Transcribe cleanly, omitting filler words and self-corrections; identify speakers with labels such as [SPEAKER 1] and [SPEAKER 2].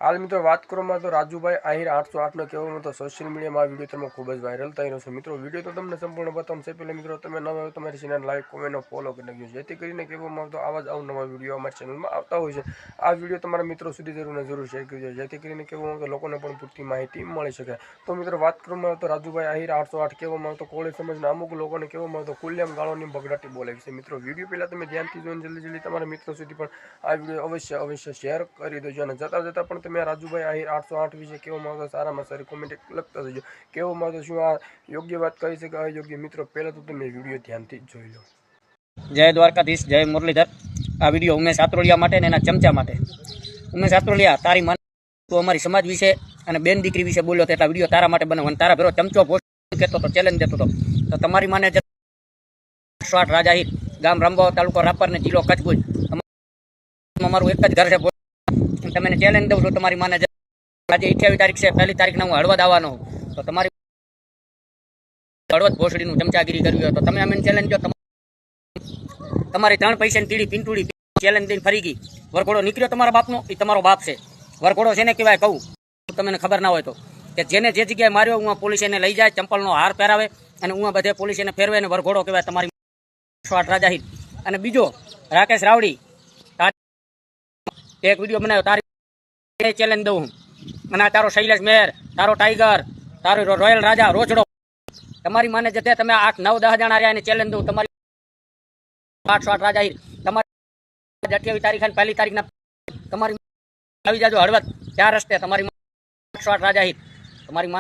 [SPEAKER 1] हाल मित्रों बात करो तो राजूभाई आहिर 808 नो कहो तो सोशल मीडिया में वीडियो तब खूब ज वायरल थी रहो। मित्रों वीडियो तो तमने संपूर्ण बताऊँ से पहले मित्रों तब नवा हो तो मेरी चैनल लाइक कमेंट और फॉलो कर नाखो जेथी करीने कहेवामां तो आवा ज अवनवा वीडियो अमारी चैनल में आता होय छे। आ वीडियो तमारा मित्रों सुधी जरूर ने जरूर शेर करजो जेथी करीने कहेवामां तो लोकोने पण पूरती माहिती मळी शके। तो मित्रों बात करूँ तो राजूभाई आहिर 808 कहेवामां तो कोळी समाजना अमुक लोकोने कहेवामां तो खुलेआम गाळोनी बगड़ाटी बोले छे। मित्रों वीडियो पहला तमे ध्यानथी जोईने जल्दी जल्दी तमारा मित्रों सुधी पण आ वीडियो अवश्य अवश्य शेर करी देजो अने जता जता पण तमे राजूभाई आहिर 808 विषे कहेवामां तो सारामां सारी कमेंट लखता जजो। कहेवामां तो शुं आ योग्य बात कही छे के अयोग्य? मित्रों पहला तो तमे वीडियो ध्यानथी जोई लो।
[SPEAKER 2] जय द्वारकाधीश, जय मुरलीधर। आ विडियो उमेश आत्रोलिया माटे ने एना चमचा माटे। उमेश आत्रोलिया, तारी मन तो अमारी समाज विषे अने बेन दीकरी विषे बोल्यो तो एटला विडियो तारा माटे बनाव्यो अने तारा भेरो चमचो पोस्ट केतो तो चेलेंज देतो तो तमारी माने 808 राजा हित गाम रामबाव तालुको रापर ने जिल्लो कच्छ भुज अमारुं एक ज घर छे। तमने चेलेंज दઉં છું તમારી માને આજે 28 તારીખ છે, પહેલી તારીખના હું હળવદ આવવાનો તો તમારી હળવદ ભોસડીનું ચમચાગીરી કરવી હોય તો તમે અમને ચેલેન્જ જો તમારી 3 પૈસાની તીડી પિંટુડી ચેલેન્જ દઈને ફરી ગઈ વરઘોડો નીકળ્યો તમારા બાપનો એ તમારો બાપ છે। વરઘોડો છે ને કહેવાય કહું તમને ખબર ના હોય તો કે જેને જે જગ્યાએ માર્યો હું પોલીસ એને લઈ જાય, ચંપલનો હાર પહેરાવે અને હું બધે પોલીસ એને ફેરવે અને વરઘોડો કહેવાય તમારી 808 રાજા હિત। અને બીજો રાકેશ રાવડી एक वीडियो बनायो तारी चैलेंज दઉં અને તારો શૈલેષ મેર, તારો ટાઈગર, તારો રોયલ રાજા રોચડો તમારી માને જતે તમે 8 9 10 જણા રહ્યા એને ચેલેન્જ દઉં તમારી 808 રાજા હિત તમારી 28 તારીખ અને પહેલી તારીખના તમારી આવી જાજો હળવદ 4 રસ્તે તમારી 808 રાજા હિત તમારી